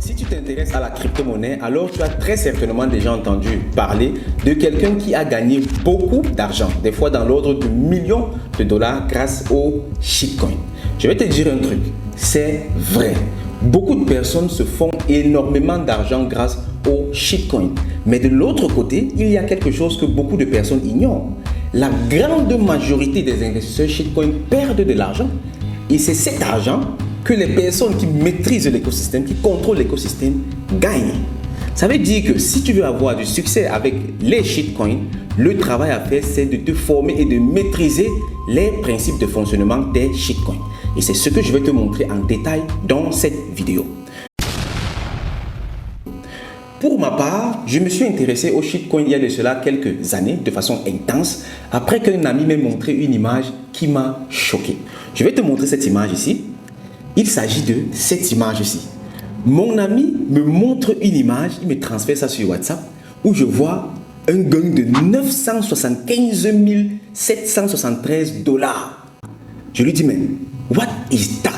Si tu t'intéresses à la crypto-monnaie, alors tu as très certainement déjà entendu parler de quelqu'un qui a gagné beaucoup d'argent, des fois dans l'ordre de millions de dollars grâce au shitcoin. Je vais te dire un truc, c'est vrai. Beaucoup de personnes se font énormément d'argent grâce au shitcoin. Mais de l'autre côté, il y a quelque chose que beaucoup de personnes ignorent. La grande majorité des investisseurs shitcoin perdent de l'argent. Et c'est cet argent que les personnes qui maîtrisent l'écosystème, qui contrôlent l'écosystème, gagnent. Ça veut dire que si tu veux avoir du succès avec les shitcoins, le travail à faire, c'est de te former et de maîtriser les principes de fonctionnement des shitcoins. Et c'est ce que je vais te montrer en détail dans cette vidéo. Pour ma part, je me suis intéressé au shitcoin il y a de cela quelques années de façon intense après qu'un ami m'ait montré une image qui m'a choqué. Je vais te montrer cette image ici. Il s'agit de cette image-ci. Mon ami me montre une image, il me transfère ça sur WhatsApp, où je vois un gain de 975 773 dollars. Je lui dis, mais what is that?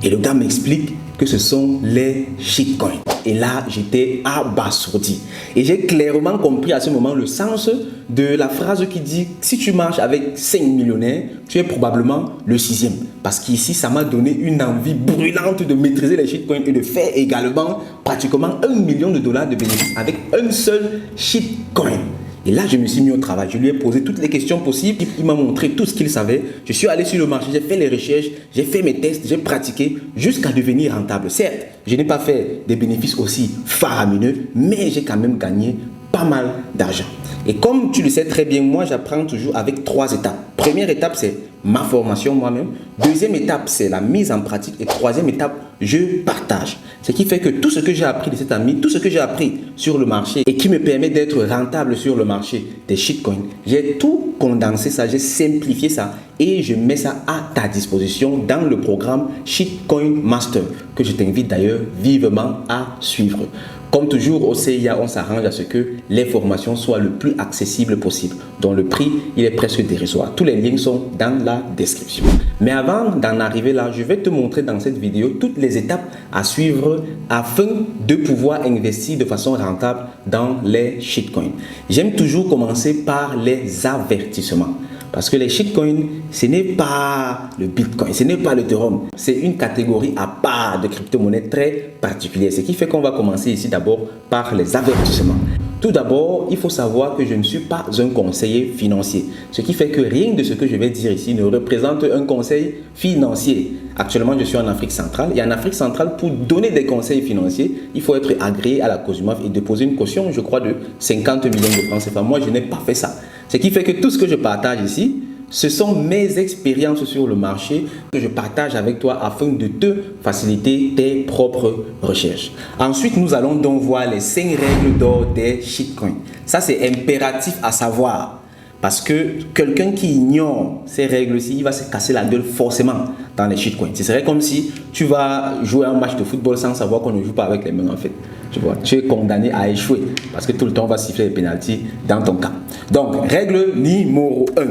Et le gars m'explique que ce sont les shitcoins. Et là, j'étais abasourdi. Et j'ai clairement compris à ce moment le sens de la phrase qui dit « Si tu marches avec 5 millionnaires, tu es probablement le 6e. » Parce qu'ici, ça m'a donné une envie brûlante de maîtriser les shitcoins et de faire également pratiquement 1 million de dollars de bénéfices avec un seul shitcoin. Et là, je me suis mis au travail. Je lui ai posé toutes les questions possibles. Il m'a montré tout ce qu'il savait. Je suis allé sur le marché, j'ai fait les recherches, j'ai fait mes tests, j'ai pratiqué jusqu'à devenir rentable. Certes, je n'ai pas fait des bénéfices aussi faramineux, mais j'ai quand même gagné pas mal d'argent. Et comme tu le sais très bien, moi, j'apprends toujours avec 3 étapes. Première étape, c'est ma formation moi-même. Deuxième étape, c'est la mise en pratique. Et troisième étape, je partage. Ce qui fait que tout ce que j'ai appris de cet ami, tout ce que j'ai appris sur le marché et qui me permet d'être rentable sur le marché des shitcoins, j'ai tout condensé ça, j'ai simplifié ça et je mets ça à ta disposition dans le programme Shitcoin Master que je t'invite d'ailleurs vivement à suivre. Comme toujours au CIA, on s'arrange à ce que les formations soient le plus accessibles possible. Dont le prix, il est presque dérisoire. Tous les liens sont dans la description. Mais avant d'en arriver là, je vais te montrer dans cette vidéo toutes les étapes à suivre afin de pouvoir investir de façon rentable dans les shitcoins. J'aime toujours commencer par les avertissements. Parce que les shitcoins, ce n'est pas le Bitcoin, ce n'est pas l'Ethereum. C'est une catégorie à part de crypto-monnaie très particulière. Ce qui fait qu'on va commencer ici d'abord par les avertissements. Tout d'abord, il faut savoir que je ne suis pas un conseiller financier. Ce qui fait que rien de ce que je vais dire ici ne représente un conseil financier. Actuellement, je suis en Afrique centrale. Et en Afrique centrale, pour donner des conseils financiers, il faut être agréé à la COSUMAF et déposer une caution, je crois, de 50 millions de francs CFA. Moi, je n'ai pas fait ça. Ce qui fait que tout ce que je partage ici, ce sont mes expériences sur le marché que je partage avec toi afin de te faciliter tes propres recherches. Ensuite, nous allons donc voir les 5 règles d'or des shitcoins. Ça, c'est impératif à savoir parce que quelqu'un qui ignore ces règles-ci, il va se casser la gueule forcément dans les shitcoins. Ce serait comme si tu vas jouer un match de football sans savoir qu'on ne joue pas avec les mains en fait. Tu vois, tu es condamné à échouer parce que tout le temps on va siffler les pénaltys dans ton cas. Donc, règle numéro 1.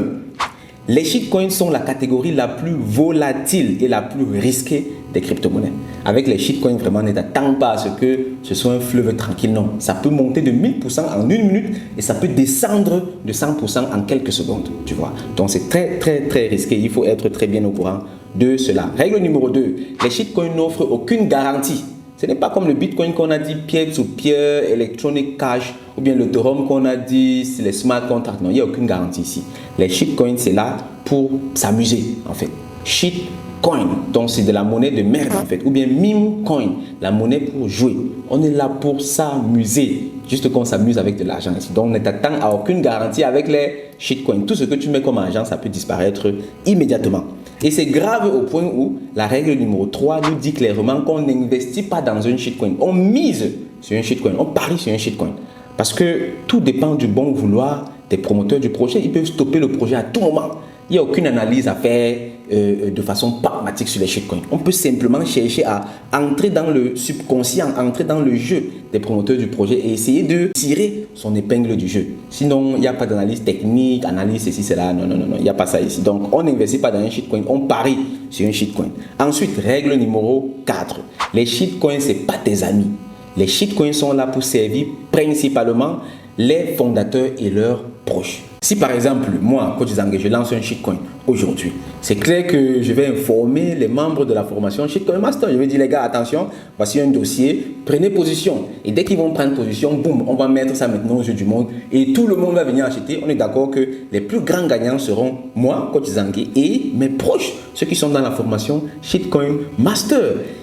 Les shitcoins sont la catégorie la plus volatile et la plus risquée des crypto-monnaies. Avec les shitcoins, vraiment, ne t'attends pas à ce que ce soit un fleuve tranquille. Non, ça peut monter de 1000% en 1 minute et ça peut descendre de 100% en quelques secondes. Tu vois, donc c'est très, très, très risqué. Il faut être très bien au courant de cela. Règle numéro 2. Les shitcoins n'offrent aucune garantie. Ce n'est pas comme le Bitcoin qu'on a dit peer-to-peer, electronic cash, ou bien le Ethereum qu'on a dit les smart contracts. Non, il n'y a aucune garantie ici. Les shitcoins, c'est là pour s'amuser en fait. Shitcoin, donc c'est de la monnaie de merde en fait. Ou bien meme coin, la monnaie pour jouer. On est là pour s'amuser. Juste qu'on s'amuse avec de l'argent ici. Donc, on ne t'attend à aucune garantie avec les shitcoins. Tout ce que tu mets comme argent, ça peut disparaître immédiatement. Et c'est grave au point où la règle numéro 3 nous dit clairement qu'on n'investit pas dans un shitcoin. On mise sur un shitcoin, on parie sur un shitcoin. Parce que tout dépend du bon vouloir des promoteurs du projet. Ils peuvent stopper le projet à tout moment. Il n'y a aucune analyse à faire. de façon pragmatique sur les shitcoins. On peut simplement chercher à entrer dans le subconscient, entrer dans le jeu des promoteurs du projet et essayer de tirer son épingle du jeu. Sinon, il n'y a pas d'analyse technique, analyse ceci, cela. Non, il n'y a pas ça ici. Donc, on n'investit pas dans un shitcoin, on parie sur un shitcoin. Ensuite, règle numéro 4. Les shitcoins, ce n'est pas tes amis. Les shitcoins sont là pour servir principalement les fondateurs et leurs proches. Si par exemple, moi, coach Zangué, je lance un shitcoin aujourd'hui, c'est clair que je vais informer les membres de la formation Shitcoin Master. Je vais dire, les gars, attention, voici un dossier, prenez position. Et dès qu'ils vont prendre position, boum, on va mettre ça maintenant aux yeux du monde et tout le monde va venir acheter. On est d'accord que les plus grands gagnants seront moi, coach Zangué, et mes proches, ceux qui sont dans la formation Shitcoin Master.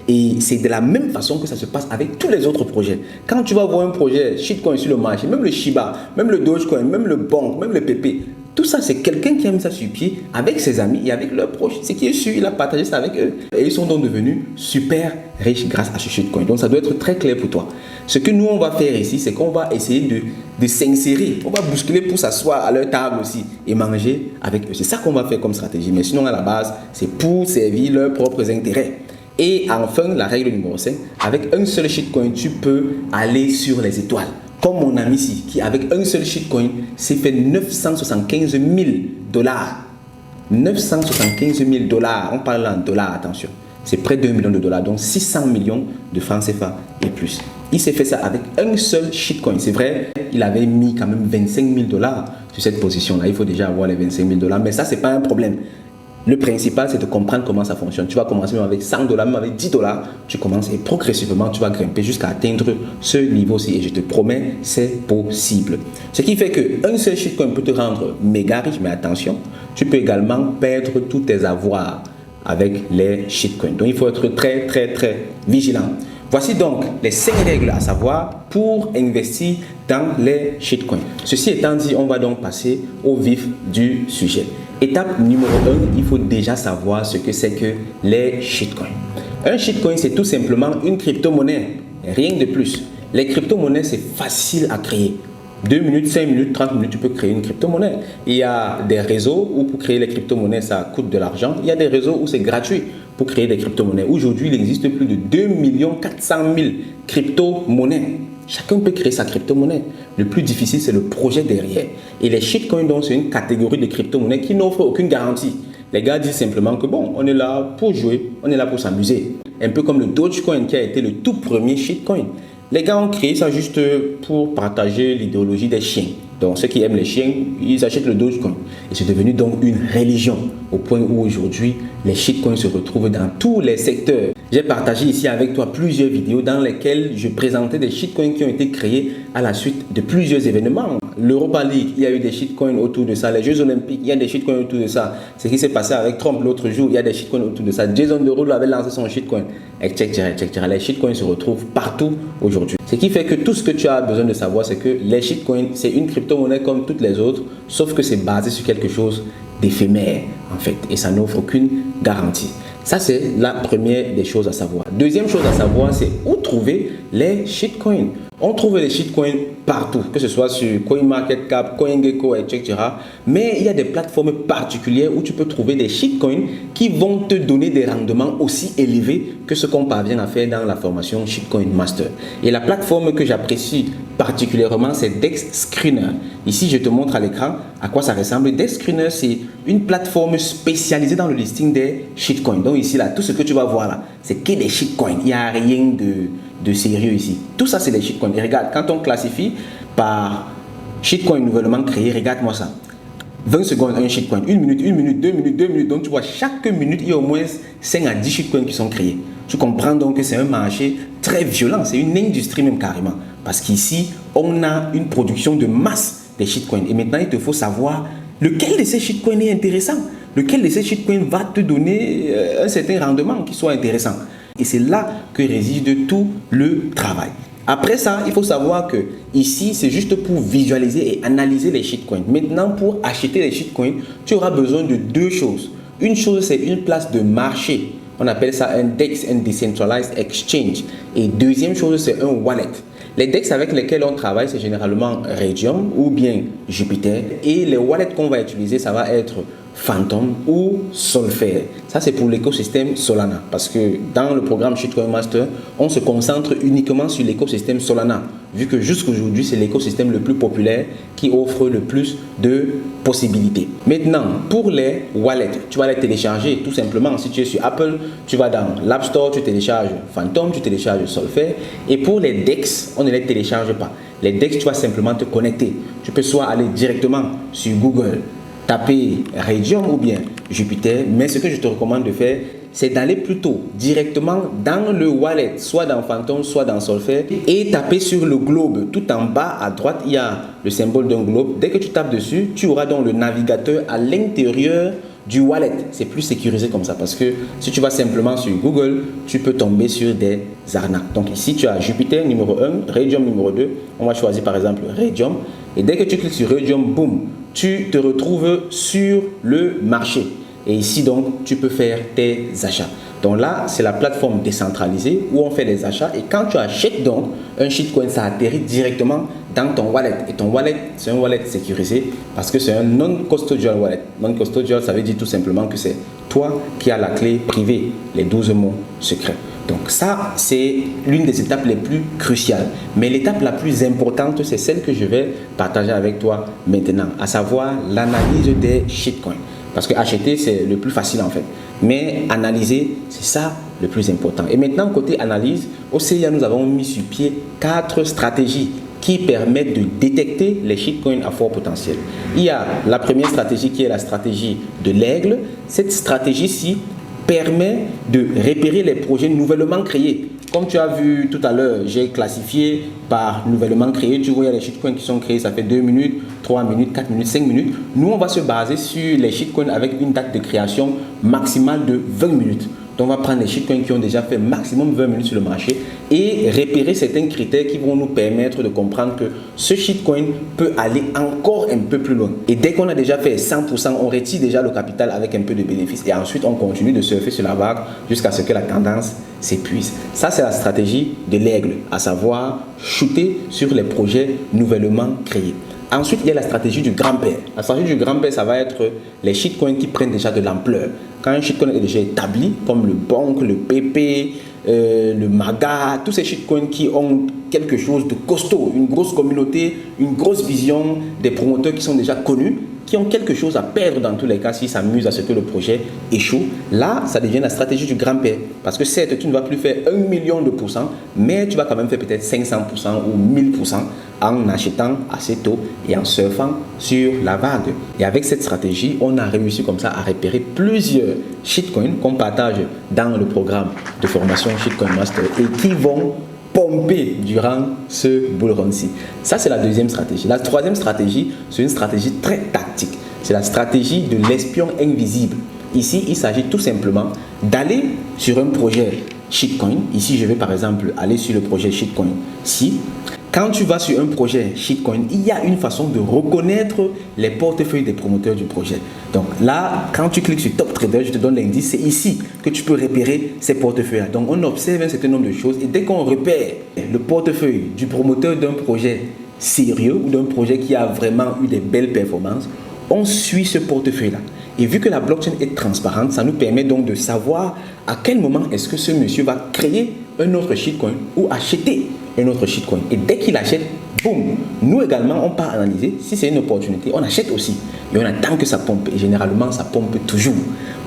Et c'est de la même façon que ça se passe avec tous les autres projets. Quand tu vas voir un projet shitcoin sur le marché, même le Shiba, même le Dogecoin, même le Bonk, même le PP, tout ça, c'est quelqu'un qui a mis ça sur pied avec ses amis et avec leurs proches. C'est qui est sûr, il a partagé ça avec eux. Et ils sont donc devenus super riches grâce à ce shitcoin. Donc, ça doit être très clair pour toi. Ce que nous, on va faire ici, c'est qu'on va essayer de s'insérer. On va bousculer pour s'asseoir à leur table aussi et manger avec eux. C'est ça qu'on va faire comme stratégie. Mais sinon, à la base, c'est pour servir leurs propres intérêts. Et enfin, la règle numéro 5, avec un seul shitcoin, tu peux aller sur les étoiles. Comme mon ami ici, qui avec un seul shitcoin s'est fait 975 000 dollars. 975 000 dollars, on parle en dollars, attention. C'est près de 1 million de dollars, donc 600 millions de francs CFA et plus. Il s'est fait ça avec un seul shitcoin. C'est vrai, il avait mis quand même 25 000 dollars sur cette position-là. Il faut déjà avoir les 25 000 dollars, mais ça, ce n'est pas un problème. Le principal, c'est de comprendre comment ça fonctionne. Tu vas commencer même avec 100 dollars, même avec 10 dollars. Tu commences et progressivement, tu vas grimper jusqu'à atteindre ce niveau-ci. Et je te promets, c'est possible. Ce qui fait qu'un seul shitcoin peut te rendre méga riche, mais attention, tu peux également perdre tous tes avoirs avec les shitcoins. Donc, il faut être très, très, très vigilant. Voici donc les 5 règles à savoir pour investir dans les shitcoins. Ceci étant dit, on va donc passer au vif du sujet. Étape numéro 1, il faut déjà savoir ce que c'est que les shitcoins. Un shitcoin, c'est tout simplement une crypto-monnaie, rien de plus. Les crypto-monnaies, c'est facile à créer. 2 minutes, 5 minutes, 30 minutes, tu peux créer une crypto-monnaie. Il y a des réseaux où pour créer les crypto-monnaies, ça coûte de l'argent. Il y a des réseaux où c'est gratuit pour créer des crypto-monnaies. Aujourd'hui, il existe plus de 2 400 000 crypto-monnaies. Chacun peut créer sa crypto-monnaie. Le plus difficile, c'est le projet derrière. Et les shitcoins, donc, c'est une catégorie de crypto-monnaies qui n'offre aucune garantie. Les gars disent simplement que bon, on est là pour jouer, on est là pour s'amuser. Un peu comme le Dogecoin qui a été le tout premier shitcoin. Les gars ont créé ça juste pour partager l'idéologie des chiens. Donc ceux qui aiment les chiens, ils achètent le Dogecoin. Et c'est devenu donc une religion au point où aujourd'hui, les shitcoins se retrouvent dans tous les secteurs. J'ai partagé ici avec toi plusieurs vidéos dans lesquelles je présentais des shitcoins qui ont été créés à la suite de plusieurs événements. L'Europa League, il y a eu des shitcoins autour de ça. Les Jeux Olympiques, il y a des shitcoins autour de ça. Ce qui s'est passé avec Trump l'autre jour, il y a des shitcoins autour de ça. Jason Derulo avait lancé son shitcoin, etc., etc. Les shitcoins se retrouvent partout aujourd'hui. Ce qui fait que tout ce que tu as besoin de savoir, c'est que les shitcoins, c'est une crypto-monnaie comme toutes les autres, sauf que c'est basé sur quelque chose d'éphémère, en fait, et ça n'offre aucune garantie. Ça, c'est la première des choses à savoir. Deuxième chose à savoir, c'est où trouver les shitcoins. On trouve les shitcoins partout, que ce soit sur CoinMarketCap, CoinGecko, etc. Mais il y a des plateformes particulières où tu peux trouver des shitcoins qui vont te donner des rendements aussi élevés que ce qu'on parvient à faire dans la formation Shitcoin Master. Et la plateforme que j'apprécie particulièrement, c'est DexScreener. Ici, je te montre à l'écran à quoi ça ressemble. DexScreener, c'est une plateforme spécialisée dans le listing des shitcoins. Donc ici, là, tout ce que tu vas voir là, c'est que des shitcoins. Il n'y a rien de sérieux ici. Tout ça, c'est des shitcoins. Et regarde, quand on classifie par shitcoin nouvellement créé, regarde-moi ça. 20 secondes, un shitcoin. 1 minute, 1 minute, 2 minutes, 2 minutes. Donc, tu vois, chaque minute, il y a au moins 5 à 10 shitcoins qui sont créés. Tu comprends donc que c'est un marché très violent. C'est une industrie même carrément. Parce qu'ici, on a une production de masse des shitcoins. Et maintenant, il te faut savoir lequel de ces shitcoins est intéressant. Lequel de ces shitcoins va te donner un certain rendement qui soit intéressant. Et c'est là que réside tout le travail. Après ça, il faut savoir que ici, c'est juste pour visualiser et analyser les shitcoins. Maintenant, pour acheter les shitcoins, tu auras besoin de 2 choses. Une chose, c'est une place de marché. On appelle ça un DEX, un Decentralized Exchange. Et deuxième chose, c'est un wallet. Les DEX avec lesquels on travaille, c'est généralement Raydium ou bien Jupiter. Et les wallets qu'on va utiliser, ça va être Phantom ou Solfair. Ça, c'est pour l'écosystème Solana. Parce que dans le programme Shitcoin Master, on se concentre uniquement sur l'écosystème Solana. Vu que jusqu'à aujourd'hui, c'est l'écosystème le plus populaire qui offre le plus de possibilités. Maintenant, pour les wallets, tu vas les télécharger tout simplement. Si tu es sur Apple, tu vas dans l'App Store, tu télécharges Phantom, tu télécharges Solfair. Et pour les DEX, on ne les télécharge pas. Les DEX, tu vas simplement te connecter. Tu peux soit aller directement sur Google, taper Raydium ou bien Jupiter, mais ce que je te recommande de faire, c'est d'aller plutôt directement dans le wallet, soit dans Phantom, soit dans Solfair, et taper sur le globe. Tout en bas à droite, il y a le symbole d'un globe. Dès que tu tapes dessus, tu auras donc le navigateur à l'intérieur du wallet. C'est plus sécurisé comme ça, parce que si tu vas simplement sur Google, tu peux tomber sur des arnaques. Donc ici, tu as Jupiter numéro 1, Raydium numéro 2. On va choisir par exemple Raydium. Et dès que tu cliques sur Raydium, boum, tu te retrouves sur le marché. Et ici donc, tu peux faire tes achats. Donc là, c'est la plateforme décentralisée où on fait les achats. Et quand tu achètes donc un shitcoin, ça atterrit directement dans ton wallet. Et ton wallet, c'est un wallet sécurisé parce que c'est un non-custodial wallet. Non-custodial, ça veut dire tout simplement que c'est toi qui as la clé privée, les 12 mots secrets. Donc ça, c'est l'une des étapes les plus cruciales. Mais l'étape la plus importante, c'est celle que je vais partager avec toi maintenant, à savoir l'analyse des shitcoins. Parce que acheter, c'est le plus facile en fait. Mais analyser, c'est ça le plus important. Et maintenant, côté analyse, au CIA, nous avons mis sur pied 4 stratégies qui permettent de détecter les shitcoins à fort potentiel. Il y a la première stratégie qui est la stratégie de l'aigle. Cette stratégie-ci permet de repérer les projets nouvellement créés. Comme tu as vu tout à l'heure, j'ai classifié par nouvellement créé. Tu vois, il y a les shitcoins qui sont créés, ça fait 2 minutes, 3 minutes, 4 minutes, 5 minutes. Nous, on va se baser sur les shitcoins avec une date de création maximale de 20 minutes. Donc, on va prendre les shitcoins qui ont déjà fait maximum 20 minutes sur le marché et repérer certains critères qui vont nous permettre de comprendre que ce shitcoin peut aller encore un peu plus loin. Et dès qu'on a déjà fait 100%, on retire déjà le capital avec un peu de bénéfice et ensuite on continue de surfer sur la vague jusqu'à ce que la tendance s'épuise. Ça, c'est la stratégie de l'aigle, à savoir shooter sur les projets nouvellement créés. Ensuite, il y a la stratégie du grand-père. La stratégie du grand-père, ça va être les shitcoins qui prennent déjà de l'ampleur. Quand un shitcoin est déjà établi, comme le Bonk, le PP, le MAGA, tous ces shitcoins qui ont quelque chose de costaud, une grosse communauté, une grosse vision, des promoteurs qui sont déjà connus, qui ont quelque chose à perdre dans tous les cas s'ils s'amusent à ce que le projet échoue. Là, ça devient la stratégie du grand-père. Parce que certes, tu ne vas plus faire 1 million de pourcents, mais tu vas quand même faire peut-être 500% ou 1000% en achetant assez tôt et en surfant sur la vague. Et avec cette stratégie, on a réussi comme ça à repérer plusieurs shitcoins qu'on partage dans le programme de formation Shitcoin Master et qui vont pomper durant ce bull run-ci. Ça, c'est la deuxième stratégie. La troisième stratégie, c'est une stratégie très tactique. C'est la stratégie de l'espion invisible. Ici, il s'agit tout simplement d'aller sur un projet shitcoin. Ici, je vais par exemple aller sur le projet shitcoin. Si quand tu vas sur un projet shitcoin, il y a une façon de reconnaître les portefeuilles des promoteurs du projet. Donc là, quand tu cliques sur Top Trader, je te donne l'indice, c'est ici que tu peux repérer ces portefeuilles-là. Donc on observe un certain nombre de choses et dès qu'on repère le portefeuille du promoteur d'un projet sérieux ou d'un projet qui a vraiment eu des belles performances, on suit ce portefeuille-là. Et vu que la blockchain est transparente, ça nous permet donc de savoir à quel moment est-ce que ce monsieur va créer un autre shitcoin ou acheter un autre shitcoin. Et dès qu'il achète, boum, nous également, on part analyser. Si c'est une opportunité, on achète aussi. Et on attend que ça pompe. Et généralement, ça pompe toujours.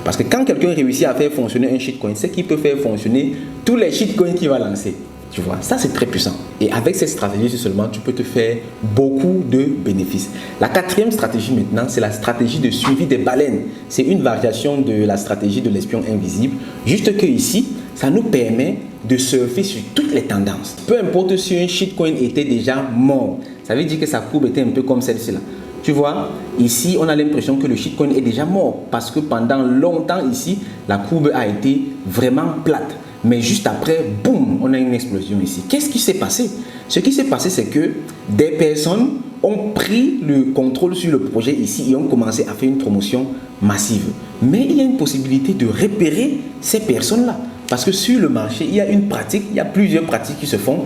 Parce que quand quelqu'un réussit à faire fonctionner un shitcoin, c'est qu'il peut faire fonctionner tous les shitcoins qu'il va lancer. Tu vois, ça c'est très puissant. Et avec cette stratégie seulement, tu peux te faire beaucoup de bénéfices. La quatrième stratégie maintenant, c'est la stratégie de suivi des baleines. C'est une variation de la stratégie de l'espion invisible. Juste que ici, ça nous permet de surfer sur toutes les tendances. Peu importe si un shitcoin était déjà mort, ça veut dire que sa courbe était un peu comme celle-ci là. Tu vois, ici, on a l'impression que le shitcoin est déjà mort parce que pendant longtemps ici, la courbe a été vraiment plate. Mais juste après, boum, on a une explosion ici. Qu'est-ce qui s'est passé? Ce qui s'est passé, c'est que des personnes ont pris le contrôle sur le projet ici et ont commencé à faire une promotion massive. Mais il y a une possibilité de repérer ces personnes-là. Parce que sur le marché, il y a une pratique, il y a plusieurs pratiques qui se font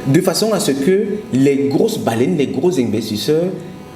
de façon à ce que les grosses baleines, les gros investisseurs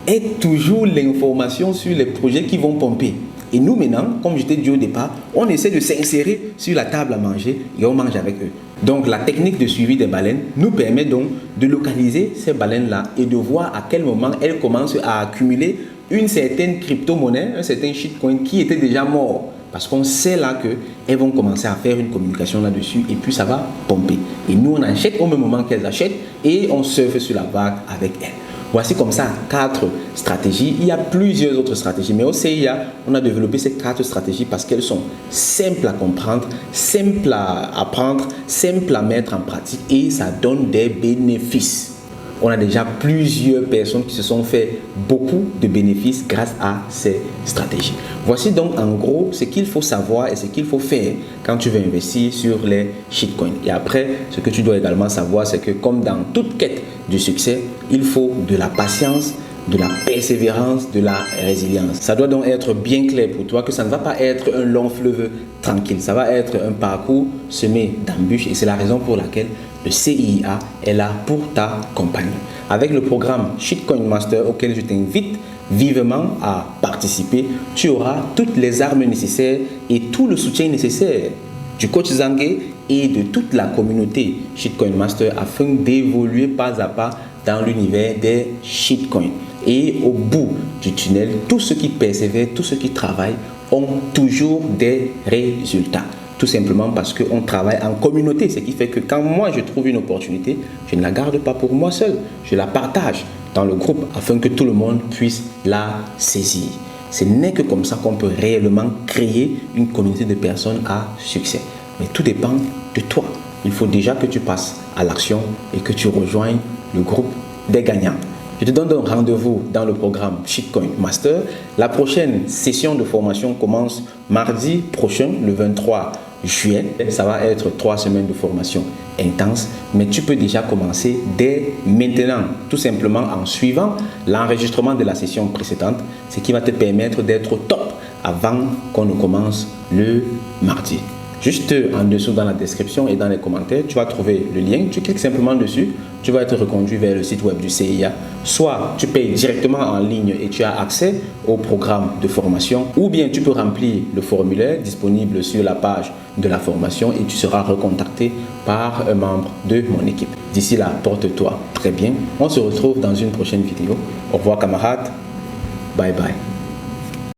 aient toujours l'information sur les projets qui vont pomper. Et nous maintenant, comme je t'ai dit au départ, on essaie de s'insérer sur la table à manger et on mange avec eux. Donc la technique de suivi des baleines nous permet donc de localiser ces baleines-là et de voir à quel moment elles commencent à accumuler une certaine crypto-monnaie, un certain shitcoin qui était déjà mort. Parce qu'on sait là qu'elles vont commencer à faire une communication là-dessus et puis ça va pomper. Et nous, on achète au même moment qu'elles achètent et on surfe sur la vague avec elles. Voici comme ça 4 stratégies. Il y a plusieurs autres stratégies, mais au CIA, on a développé ces 4 stratégies parce qu'elles sont simples à comprendre, simples à apprendre, simples à mettre en pratique et ça donne des bénéfices. On a déjà plusieurs personnes qui se sont fait beaucoup de bénéfices grâce à ces stratégies. Voici donc en gros ce qu'il faut savoir et ce qu'il faut faire quand tu veux investir sur les shitcoins. Et après, ce que tu dois également savoir, c'est que comme dans toute quête du succès, il faut de la patience, de la persévérance, de la résilience. Ça doit donc être bien clair pour toi que ça ne va pas être un long fleuve tranquille. Ça va être un parcours semé d'embûches et c'est la raison pour laquelle le CIA est là pour t'accompagner. Avec le programme Shitcoin Master auquel je t'invite vivement à participer, tu auras toutes les armes nécessaires et tout le soutien nécessaire du coach Zangué et de toute la communauté Shitcoin Master afin d'évoluer pas à pas dans l'univers des shitcoins. Et au bout du tunnel, tous ceux qui persévèrent, tous ceux qui travaillent ont toujours des résultats. Tout simplement parce qu'on travaille en communauté, ce qui fait que quand moi je trouve une opportunité, je ne la garde pas pour moi seul, je la partage dans le groupe afin que tout le monde puisse la saisir. Ce n'est que comme ça qu'on peut réellement créer une communauté de personnes à succès. Mais tout dépend de toi. Il faut déjà que tu passes à l'action et que tu rejoignes le groupe des gagnants. Je te donne donc rendez-vous dans le programme Shitcoin Master. La prochaine session de formation commence mardi prochain, le 23 juillet. Ça va être 3 semaines de formation intense, mais tu peux déjà commencer dès maintenant, tout simplement en suivant l'enregistrement de la session précédente, ce qui va te permettre d'être au top avant qu'on ne commence le mardi. Juste en dessous dans la description et dans les commentaires, tu vas trouver le lien. Tu cliques simplement dessus, tu vas être reconduit vers le site web du CIA. Soit tu payes directement en ligne et tu as accès au programme de formation, ou bien tu peux remplir le formulaire disponible sur la page de la formation et tu seras recontacté par un membre de mon équipe. D'ici là, porte-toi très bien. On se retrouve dans une prochaine vidéo. Au revoir camarades. Bye bye.